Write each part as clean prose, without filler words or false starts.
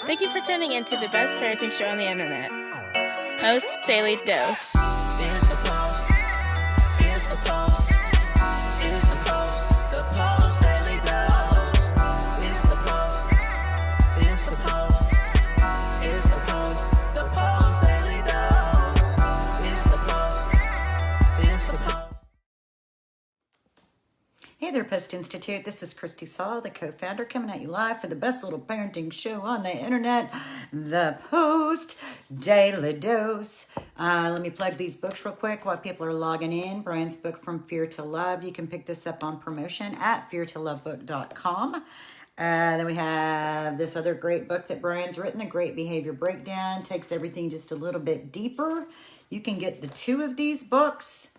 Thank you for tuning in to the best parenting show on the internet, Post Daily Dose. It's the Post. It's the Post. It's the Post. The Post Daily Dose. It's the Post. It's the Post. It's the Post. The Post Daily Dose. It's the Post. It's the Post. Hey there, Post+Institute. This is Kristi, Saul, the co-founder, coming at you live for the best little parenting show on the internet, the Post Daily Dose. Let me plug these books real quick while people are logging in. Brian's book, From Fear to Love. You can pick this up on promotion at feartolovebook.com. Then we have this other great book that Brian's written, The Great Behavior Breakdown. Takes everything just a little bit deeper. You can get the two of these books.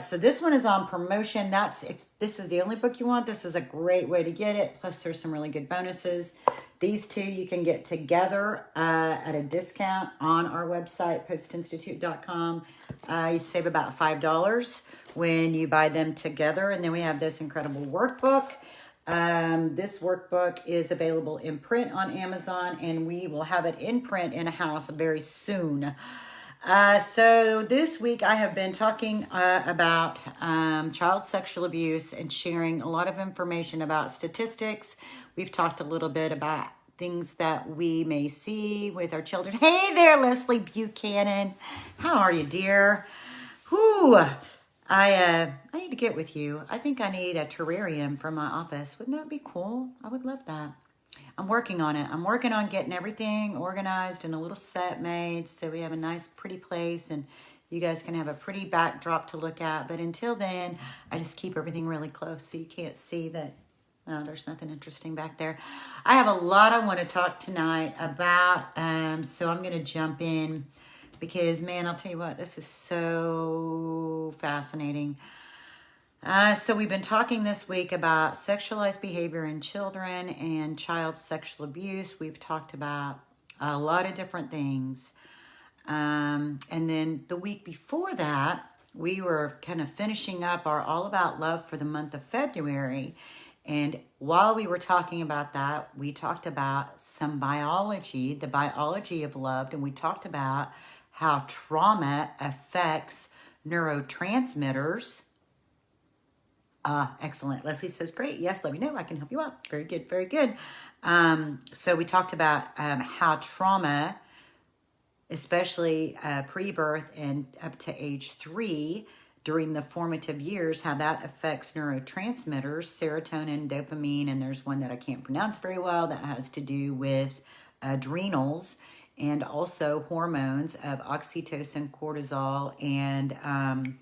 So this one is on promotion. If this is the only book you want, this is a great way to get it. Plus, there's some really good bonuses. These two you can get together at a discount on our website, postinstitute.com. You save about $5 when you buy them together. And then we have this incredible workbook. This workbook is available in print on Amazon, and we will have it in print in a house very soon. So this week I have been talking about child sexual abuse and sharing a lot of information about statistics. We've talked a little bit about things that we may see with our children. Hey there, Leslie Buchanan. How are you, dear? Whew. I need to get with you. I think I need a terrarium for my office. Wouldn't that be cool? I would love that. I'm working on it. I'm working on getting everything organized and a little set made so we have a nice, pretty place and you guys can have a pretty backdrop to look at. But until then, I just keep everything really close so you can't see that there's nothing interesting back there. I have a lot I want to talk tonight about, so I'm going to jump in because, man, I'll tell you what, this is so fascinating. So we've been talking this week about sexualized behavior in children and child sexual abuse. We've talked about a lot of different things. And then the week before that, we were kind of finishing up our All About Love for the month of February. And while we were talking about that, we talked about some biology, the biology of love. And we talked about how trauma affects neurotransmitters. Excellent. Leslie says, great. Yes, let me know. I can help you out. Very good. Very good. So we talked about how trauma, especially pre-birth and up to age 3, during the formative years, how that affects neurotransmitters, serotonin, dopamine, and there's one that I can't pronounce very well that has to do with adrenals and also hormones of oxytocin, cortisol, and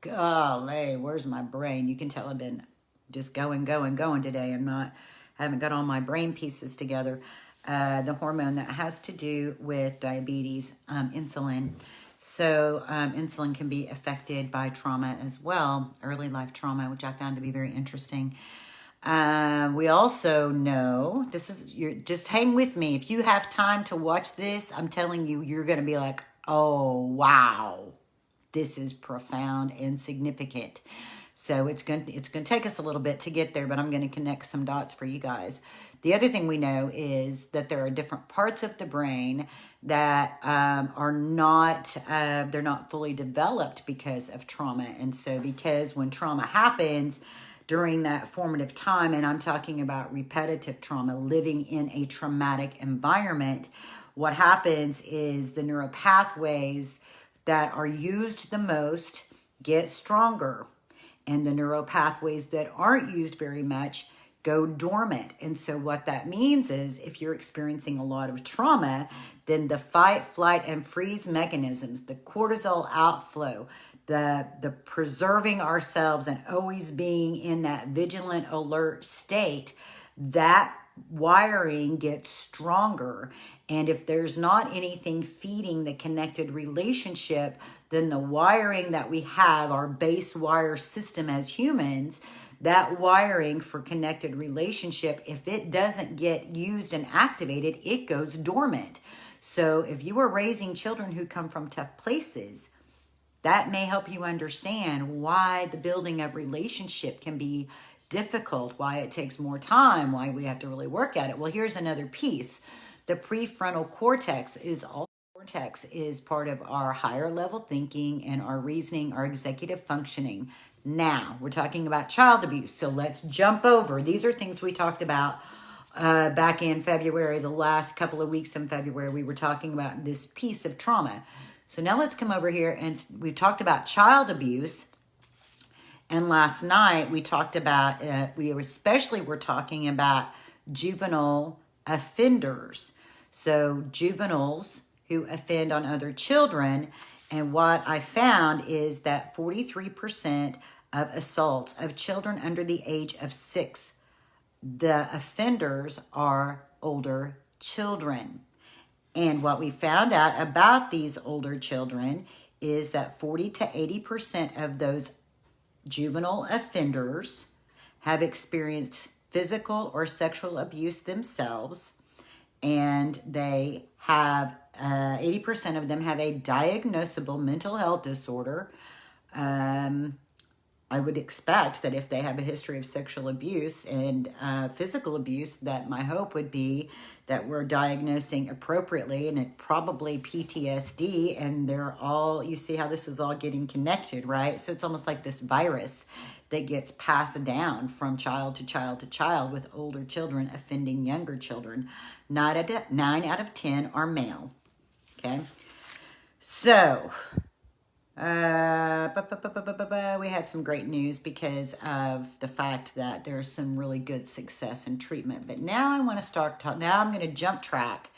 golly, where's my brain? You can tell I've been just going today. Haven't got all my brain pieces together. The hormone that has to do with diabetes, insulin. So insulin can be affected by trauma as well, early life trauma, which I found to be very interesting. We also know, just hang with me. If you have time to watch this, I'm telling you, you're going to be like, oh, wow. This is profound and significant. So it's going to take us a little bit to get there, but I'm going to connect some dots for you guys. The other thing we know is that there are different parts of the brain that are not, they're not fully developed because of trauma. And so because when trauma happens during that formative time, and I'm talking about repetitive trauma, living in a traumatic environment, what happens is the neural pathways that are used the most get stronger, and the neural pathways that aren't used very much go dormant. And so what that means is if you're experiencing a lot of trauma, then the fight, flight, and freeze mechanisms, the cortisol outflow, the preserving ourselves and always being in that vigilant, alert state, that wiring gets stronger. And if there's not anything feeding the connected relationship, then the wiring that we have, our base wire system as humans, that wiring for connected relationship, if it doesn't get used and activated, it goes dormant. So if you are raising children who come from tough places, that may help you understand why the building of relationship can be difficult, why it takes more time, why we have to really work at it. Well, here's another piece. The prefrontal cortex is part of our higher level thinking and our reasoning, our executive functioning. Now, we're talking about child abuse. So let's jump over. These are things we talked about back in February. The last couple of weeks in February, we were talking about this piece of trauma. So now let's come over here, and we talked about child abuse. And last night we talked about, we especially were talking about juvenile offenders. So juveniles who offend on other children. And what I found is that 43% of assaults of children under the age of 6, the offenders are older children. And what we found out about these older children is that 40 to 80% of those juvenile offenders have experienced physical or sexual abuse themselves, and they have 80% of them have a diagnosable mental health disorder. I would expect that if they have a history of sexual abuse and physical abuse, that my hope would be that we're diagnosing appropriately, and it probably PTSD, and they're all, you see how this is all getting connected, right? So it's almost like this virus that gets passed down from child to child to child, with older children offending younger children. 9 out of 10 are male, okay? So we had some great news because of the fact that there's some really good success in treatment. But now I want to start now I'm going to jump track,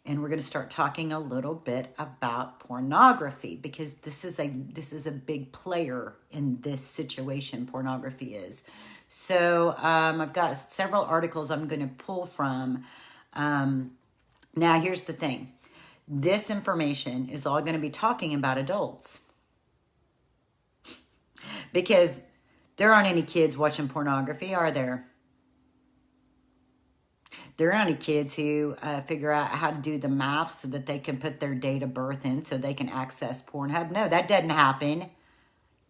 and we're going to start talking a little bit about pornography, because this is a big player in this situation. Pornography is. So I've got several articles I'm going to pull from. Now here's the thing. This information is all going to be talking about adults, because there aren't any kids watching pornography, are there? There aren't any kids who figure out how to do the math so that they can put their date of birth in so they can access Pornhub. No, that doesn't happen.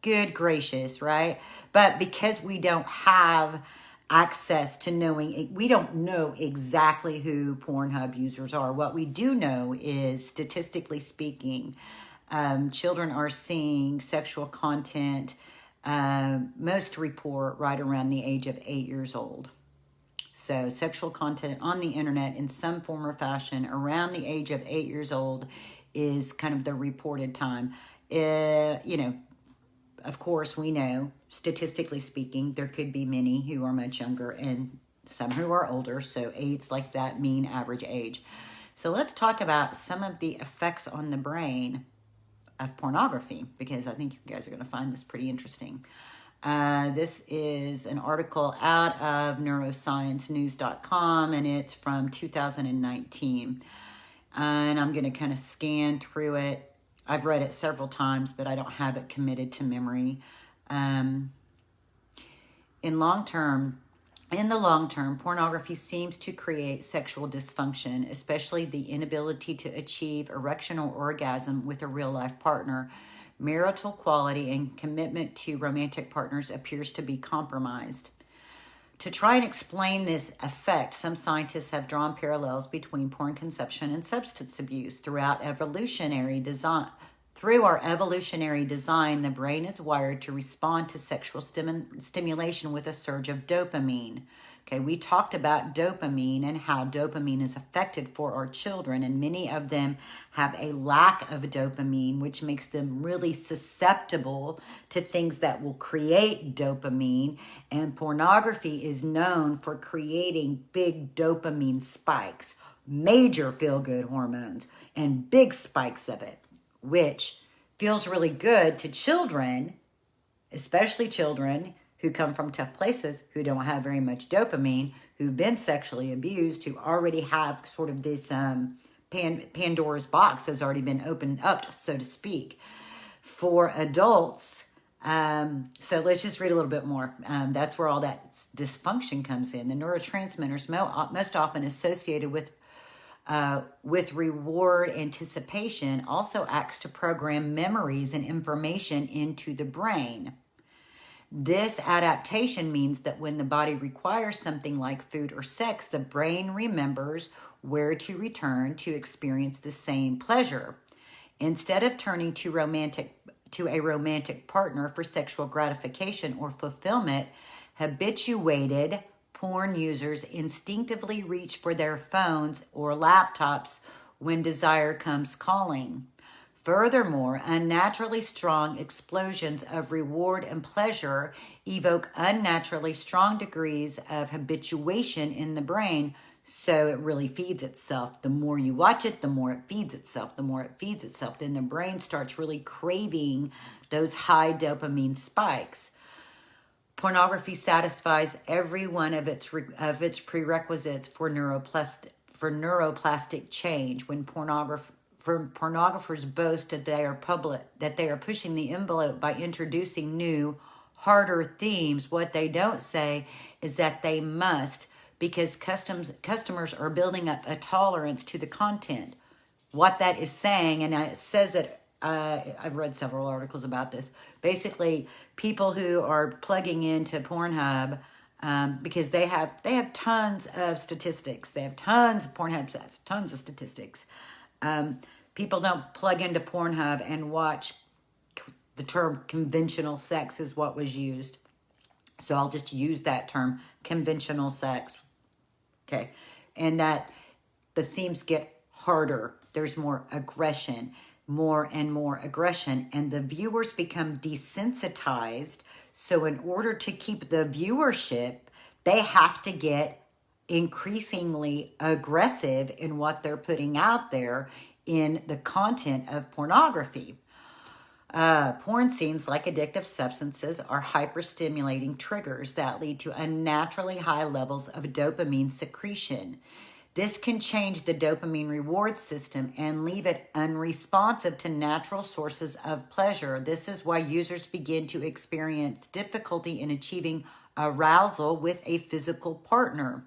Good gracious, right? But because we don't have access to knowing, we don't know exactly who Pornhub users are. What we do know is, statistically speaking, children are seeing sexual content, most report right around the age of 8 years old. So sexual content on the internet in some form or fashion around the age of 8 years old is kind of the reported time. Of course, we know, statistically speaking, there could be many who are much younger and some who are older. So 8's like that mean average age. So let's talk about some of the effects on the brain of pornography, because I think you guys are going to find this pretty interesting. This is an article out of neurosciencenews.com, and it's from 2019. And I'm going to kind of scan through it. I've read it several times, but I don't have it committed to memory. In the long term, pornography seems to create sexual dysfunction, especially the inability to achieve erectional orgasm with a real-life partner. Marital quality and commitment to romantic partners appears to be compromised. To try and explain this effect, some scientists have drawn parallels between porn consumption and substance abuse. Through our evolutionary design, the brain is wired to respond to sexual stimulation with a surge of dopamine. Okay, we talked about dopamine and how dopamine is affected for our children, and many of them have a lack of dopamine, which makes them really susceptible to things that will create dopamine. And pornography is known for creating big dopamine spikes, major feel-good hormones, and big spikes of it, which feels really good to children, especially children who come from tough places, who don't have very much dopamine, who've been sexually abused, who already have sort of this Pandora's box has already been opened up, so to speak. For adults, so let's just read a little bit more. That's where all that dysfunction comes in. The neurotransmitters most often associated with reward anticipation also acts to program memories and information into the brain. This adaptation means that when the body requires something like food or sex, the brain remembers where to return to experience the same pleasure. Instead of turning to a romantic partner for sexual gratification or fulfillment, habituated porn users instinctively reach for their phones or laptops when desire comes calling. Furthermore, unnaturally strong explosions of reward and pleasure evoke unnaturally strong degrees of habituation in the brain, so it really feeds itself. The more you watch it, the more it feeds itself. The more it feeds itself, then the brain starts really craving those high dopamine spikes. Pornography satisfies every one of its prerequisites for neuroplastic change. When pornographers boast that they are pushing the envelope by introducing new, harder themes, what they don't say is that they must, because customers are building up a tolerance to the content. What that is saying, and it says it, I've read several articles about this. Basically, people who are plugging into Pornhub, because they have tons of statistics. They have tons of Pornhub sets, tons of statistics. People don't plug into Pornhub and watch. The term conventional sex is what was used. So I'll just use that term, conventional sex. Okay. And that the themes get harder. There's more aggression, more and more aggression, and the viewers become desensitized. So in order to keep the viewership, they have to get increasingly aggressive in what they're putting out there in the content of pornography. Porn scenes, like addictive substances, are hyperstimulating triggers that lead to unnaturally high levels of dopamine secretion. This can change the dopamine reward system and leave it unresponsive to natural sources of pleasure. This is why users begin to experience difficulty in achieving arousal with a physical partner.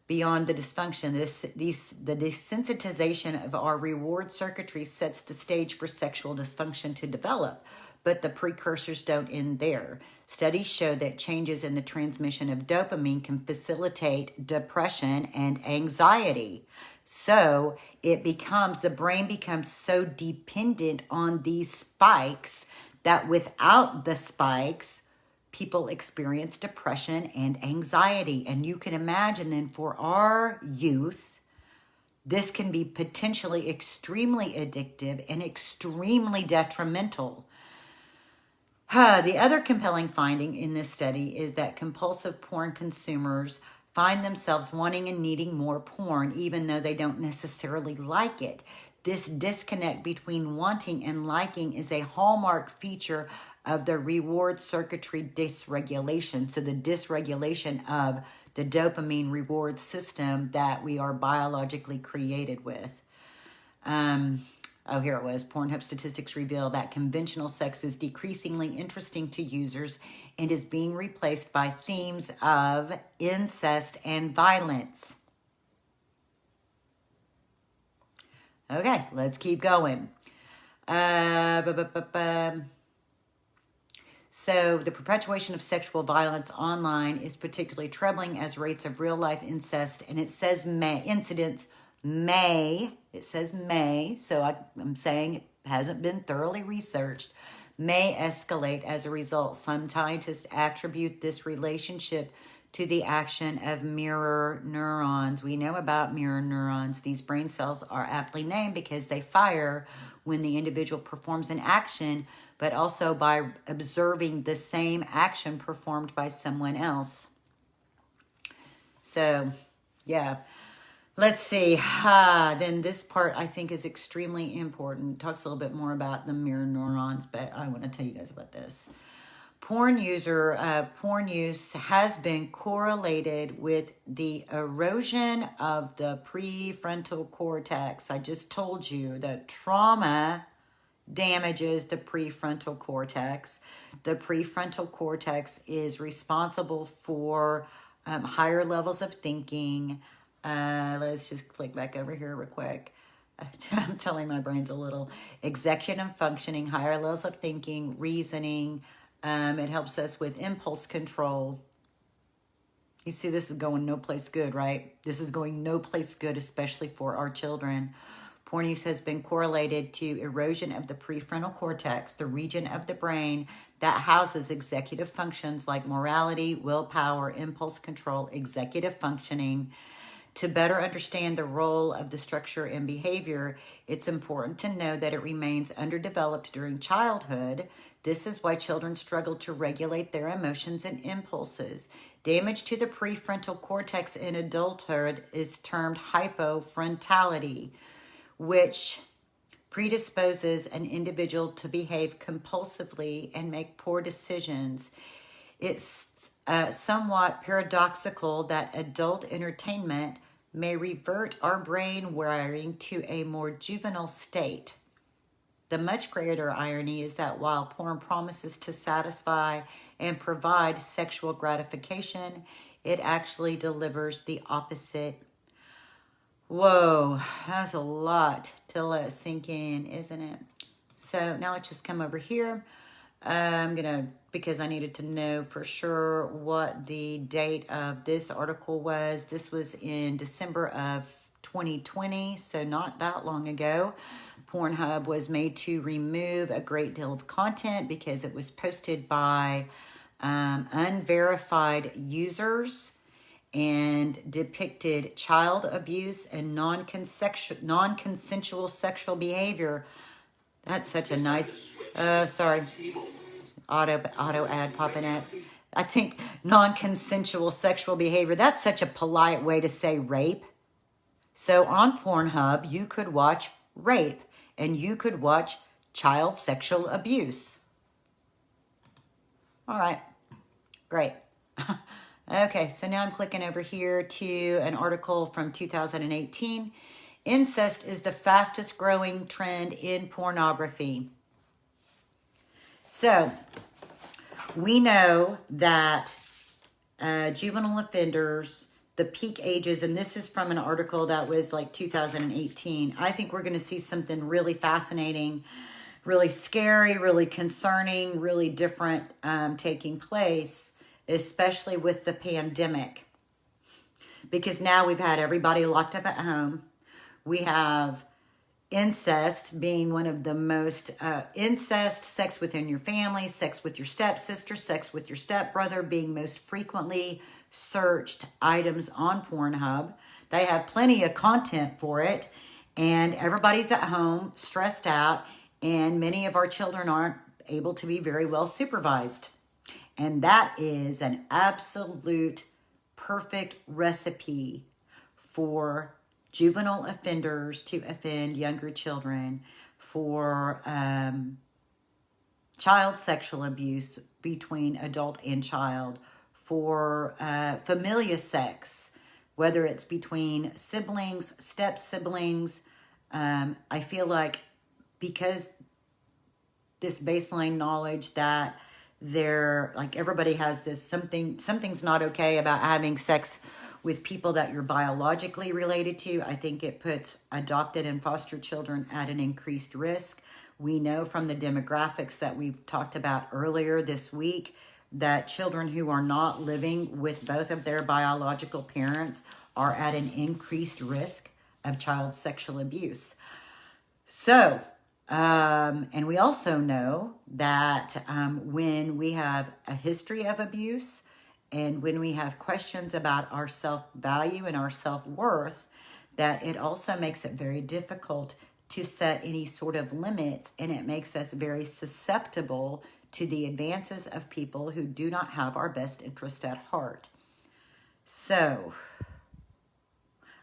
Beyond the dysfunction, the desensitization of our reward circuitry sets the stage for sexual dysfunction to develop, but the precursors don't end there. Studies show that changes in the transmission of dopamine can facilitate depression and anxiety. So the brain becomes so dependent on these spikes that without the spikes, people experience depression and anxiety. And you can imagine then for our youth, this can be potentially extremely addictive and extremely detrimental. The other compelling finding in this study is that compulsive porn consumers find themselves wanting and needing more porn, even though they don't necessarily like it. This disconnect between wanting and liking is a hallmark feature of the reward circuitry dysregulation. So the dysregulation of the dopamine reward system that we are biologically created with. Here it was. Pornhub statistics reveal that conventional sex is decreasingly interesting to users and is being replaced by themes of incest and violence. Okay, let's keep going. So the perpetuation of sexual violence online is particularly troubling as rates of real-life incest, and it says incidents may, so I'm saying it hasn't been thoroughly researched, may escalate as a result. Some scientists attribute this relationship to the action of mirror neurons. We know about mirror neurons. These brain cells are aptly named because they fire when the individual performs an action, but also by observing the same action performed by someone else. So, yeah. Let's see. Then this part I think is extremely important. It talks a little bit more about the mirror neurons, but I want to tell you guys about this. Porn use has been correlated with the erosion of the prefrontal cortex. I just told you that trauma damages the prefrontal cortex. The prefrontal cortex is responsible for higher levels of thinking. Let's just click back over here real quick. I'm telling my brain's a little executive functioning, higher levels of thinking, reasoning, It helps us with impulse control. You see, this is going no place good, right? This is going no place good, especially for our children. Porn use has been correlated to erosion of the prefrontal cortex, the region of the brain that houses executive functions like morality, willpower, impulse control, executive functioning. To better understand the role of the structure in behavior, it's important to know that it remains underdeveloped during childhood. This is why children struggle to regulate their emotions and impulses. Damage to the prefrontal cortex in adulthood is termed hypofrontality, which predisposes an individual to behave compulsively and make poor decisions. It's somewhat paradoxical that adult entertainment may revert our brain wiring to a more juvenile state. The much greater irony is that while porn promises to satisfy and provide sexual gratification, it actually delivers the opposite. Whoa, that's a lot to let sink in, isn't it? So now let's just come over here. Because I needed to know for sure what the date of this article was. This was in December of 2020, so not that long ago. Pornhub was made to remove a great deal of content because it was posted by unverified users and depicted child abuse and non-consensual sexual behavior. That's such a nice, sorry, auto ad popping up. I think non-consensual sexual behavior, that's such a polite way to say rape. So on Pornhub, you could watch rape and you could watch child sexual abuse. All right, great. Okay, so now I'm clicking over here to an article from 2018. Incest is the fastest growing trend in pornography. So, we know that juvenile offenders, the peak ages, and this is from an article that was like 2018. I think we're going to see something really fascinating, really scary, really concerning, really different taking place, especially with the pandemic. Because now we've had everybody locked up at home. We have incest being one of the most, incest, sex within your family, sex with your stepsister, sex with your stepbrother being most frequently searched items on Pornhub. They have plenty of content for it, and everybody's at home, stressed out, and many of our children aren't able to be very well supervised. And that is an absolute perfect recipe for juvenile offenders to offend younger children, for child sexual abuse between adult and child, for familial sex, whether it's between siblings, step-siblings. I feel like because this baseline knowledge that everybody has this, something's not okay about having sex with people that you're biologically related to. I think it puts adopted and foster children at an increased risk. We know from the demographics that we've talked about earlier this week that children who are not living with both of their biological parents are at an increased risk of child sexual abuse. So, and we also know that when we have a history of abuse, and when we have questions about our self-value and our self-worth, that it also makes it very difficult to set any sort of limits, and it makes us very susceptible to the advances of people who do not have our best interest at heart. So,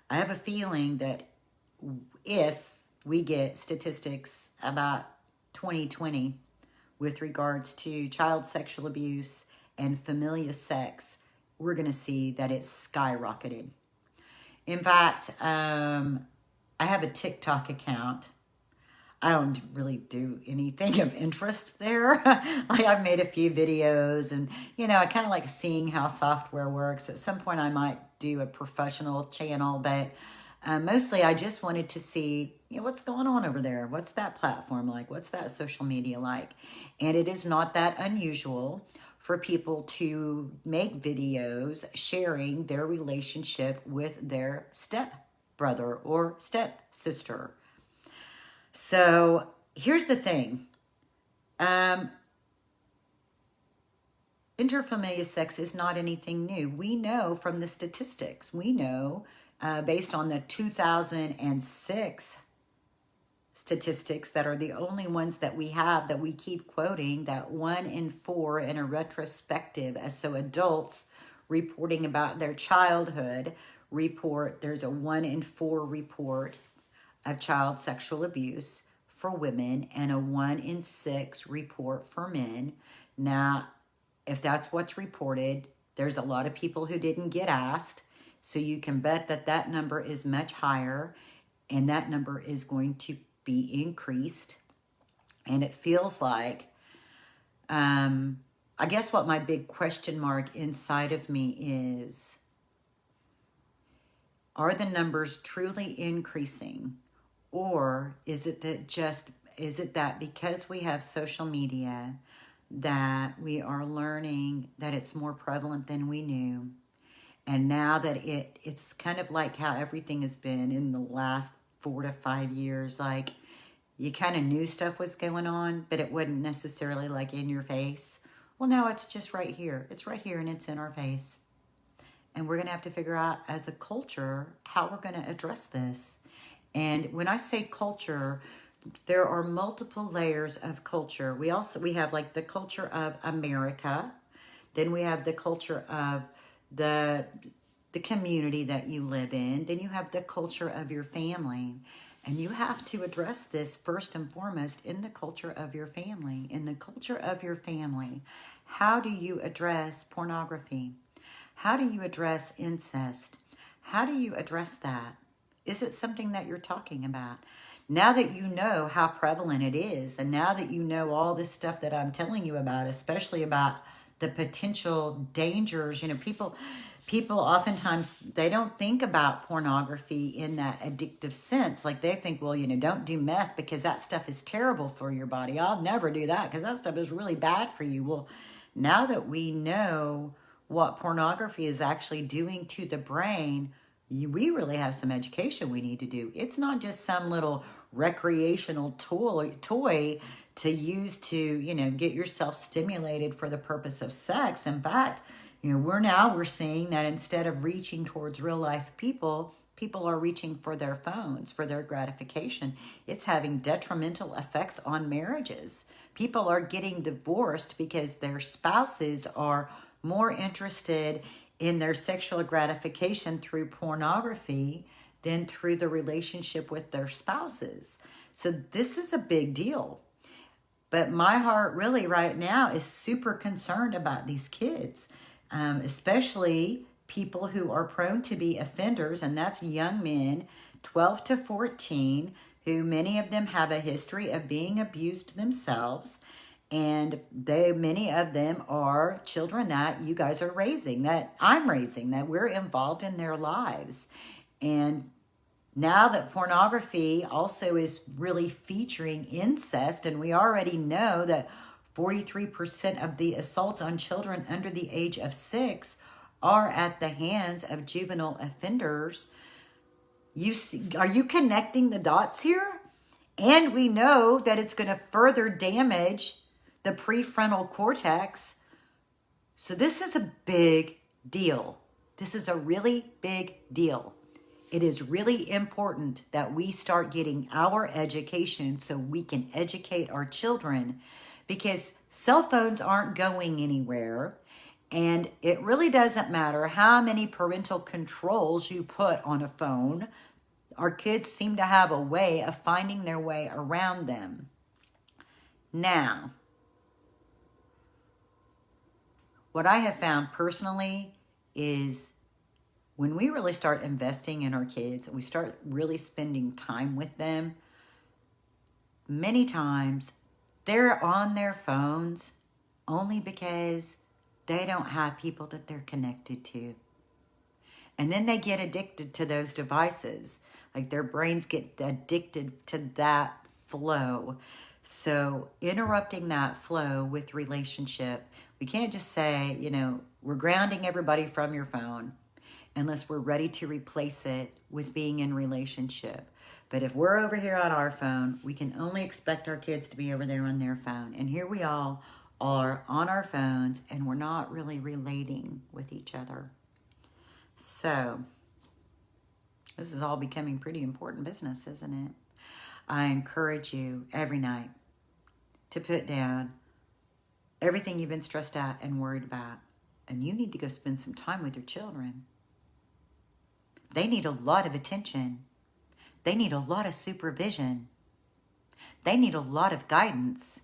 I have a feeling that if we get statistics about 2020 with regards to child sexual abuse and familial sex, we're going to see that it's skyrocketed. In fact, I have a TikTok account. I don't really do anything of interest there. Like, I've made a few videos, and, I kind of like seeing how software works. At some point, I might do a professional channel, but Mostly, I just wanted to see, what's going on over there. What's that platform like? What's that social media like? And it is not that unusual for people to make videos sharing their relationship with their step brother or step sister. So here's the thing. Interfamiliar sex is not anything new. We know from the statistics. We know based on the 2006 statistics that are the only ones that we have that we keep quoting, that 1 in 4 in a retrospective, as so adults reporting about their childhood report, there's a 1 in 4 report of child sexual abuse for women and a 1 in 6 report for men. Now, if that's what's reported, there's a lot of people who didn't get asked. So you can bet that that number is much higher, and that number is going to be increased. And it feels like, I guess what my big question mark inside of me is, are the numbers truly increasing? Or is it that because we have social media that we are learning that it's more prevalent than we knew? And now that it's kind of like how everything has been in the last 4 to 5 years, like you kind of knew stuff was going on, but it wasn't necessarily like in your face. Well, now it's just right here. It's right here and it's in our face. And we're going to have to figure out as a culture how we're going to address this. And when I say culture, there are multiple layers of culture. We have like the culture of America. Then we have the culture of the community that you live in. Then you have the culture of your family. And you have to address this first and foremost in the culture of your family. In the culture of your family, how do you address pornography? How do you address incest? How do you address that? Is it something that you're talking about? Now that you know how prevalent it is, and now that you know all this stuff that I'm telling you about, especially about the potential dangers, people oftentimes, they don't think about pornography in that addictive sense. Like they think, well, don't do meth because that stuff is terrible for your body. I'll never do that because that stuff is really bad for you. Well, now that we know what pornography is actually doing to the brain, we really have some education we need to do. It's not just some little recreational toy to use to, get yourself stimulated for the purpose of sex. In fact, we're seeing that instead of reaching towards real life people are reaching for their phones, for their gratification. It's having detrimental effects on marriages. People are getting divorced because their spouses are more interested in their sexual gratification through pornography than through the relationship with their spouses. So this is a big deal. But my heart really right now is super concerned about these kids, especially people who are prone to be offenders, and that's young men, 12 to 14, who many of them have a history of being abused themselves. And many of them are children that you guys are raising, that I'm raising, that we're involved in their lives. And now that pornography also is really featuring incest, and we already know that 43% of the assaults on children under the age of 6 are at the hands of juvenile offenders. Are you connecting the dots here? And we know that it's going to further damage the prefrontal cortex. So this is a big deal. This is a really big deal. It is really important that we start getting our education so we can educate our children, because cell phones aren't going anywhere. And it really doesn't matter how many parental controls you put on a phone. Our kids seem to have a way of finding their way around them. Now, what I have found personally is when we really start investing in our kids and we start really spending time with them, many times they're on their phones only because they don't have people that they're connected to. And then they get addicted to those devices. Like their brains get addicted to that flow. So interrupting that flow with relationship, we can't just say, you know, we're grounding everybody from your phone unless we're ready to replace it with being in relationship. But if we're over here on our phone, we can only expect our kids to be over there on their phone. And here we all are on our phones, and we're not really relating with each other. So this is all becoming pretty important business, isn't it? I encourage you every night to put down everything you've been stressed out and worried about. And you need to go spend some time with your children. They need a lot of attention. They need a lot of supervision. They need a lot of guidance.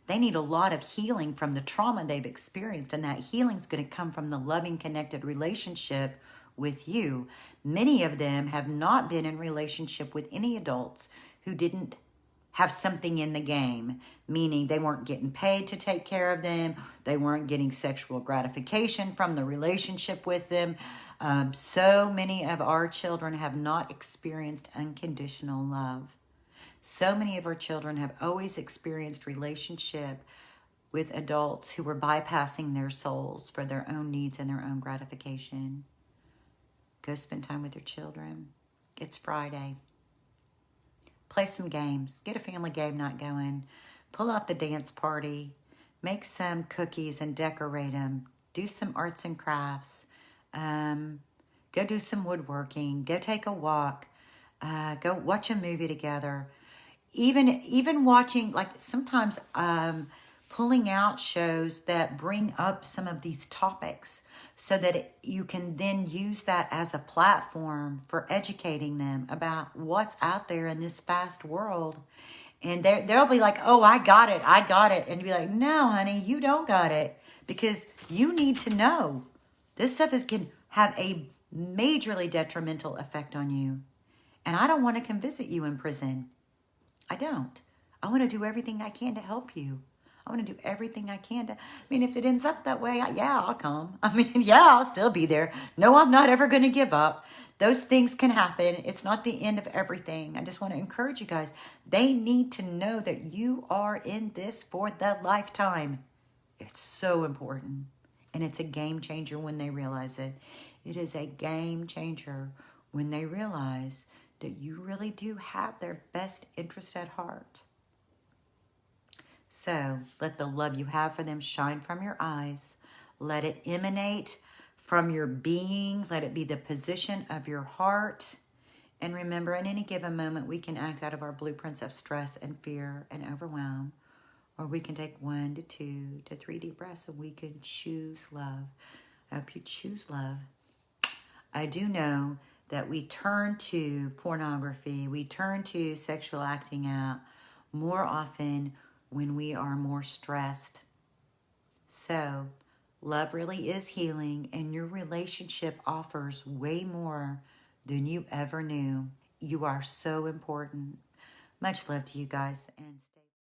They need a lot of healing from the trauma they've experienced. And that healing is going to come from the loving, connected relationship with you. Many of them have not been in relationship with any adults who didn't have something in the game, meaning they weren't getting paid to take care of them. They weren't getting sexual gratification from the relationship with them. So many of our children have not experienced unconditional love. So many of our children have always experienced relationship with adults who were bypassing their souls for their own needs and their own gratification. Go spend time with your children. It's Friday. Play some games. Get a family game night going. Pull out the dance party. Make some cookies and decorate them. Do some arts and crafts. Go do some woodworking. Go take a walk. Go watch a movie together. Even watching, like sometimes pulling out shows that bring up some of these topics so that you can then use that as a platform for educating them about what's out there in this fast world. And they'll be like, oh, I got it. And you'll be like, no, honey, you don't got it, because you need to know. This stuff can have a majorly detrimental effect on you. And I don't want to come visit you in prison. I don't. I want to do everything I can to help you. I want to do everything I can to, if it ends up that way, I'll come. I'll still be there. No, I'm not ever going to give up. Those things can happen. It's not the end of everything. I just want to encourage you guys. They need to know that you are in this for the lifetime. It's so important. And it's a game changer when they realize it. It is a game changer when they realize that you really do have their best interest at heart. So let the love you have for them shine from your eyes. Let it emanate from your being. Let it be the position of your heart. And remember, in any given moment, we can act out of our blueprints of stress and fear and overwhelm. Or we can take 1 to 2 to 3 deep breaths and we can choose love. I hope you choose love. I do know that we turn to pornography, we turn to sexual acting out more often when we are more stressed. So, love really is healing, and your relationship offers way more than you ever knew. You are so important. Much love to you guys, and stay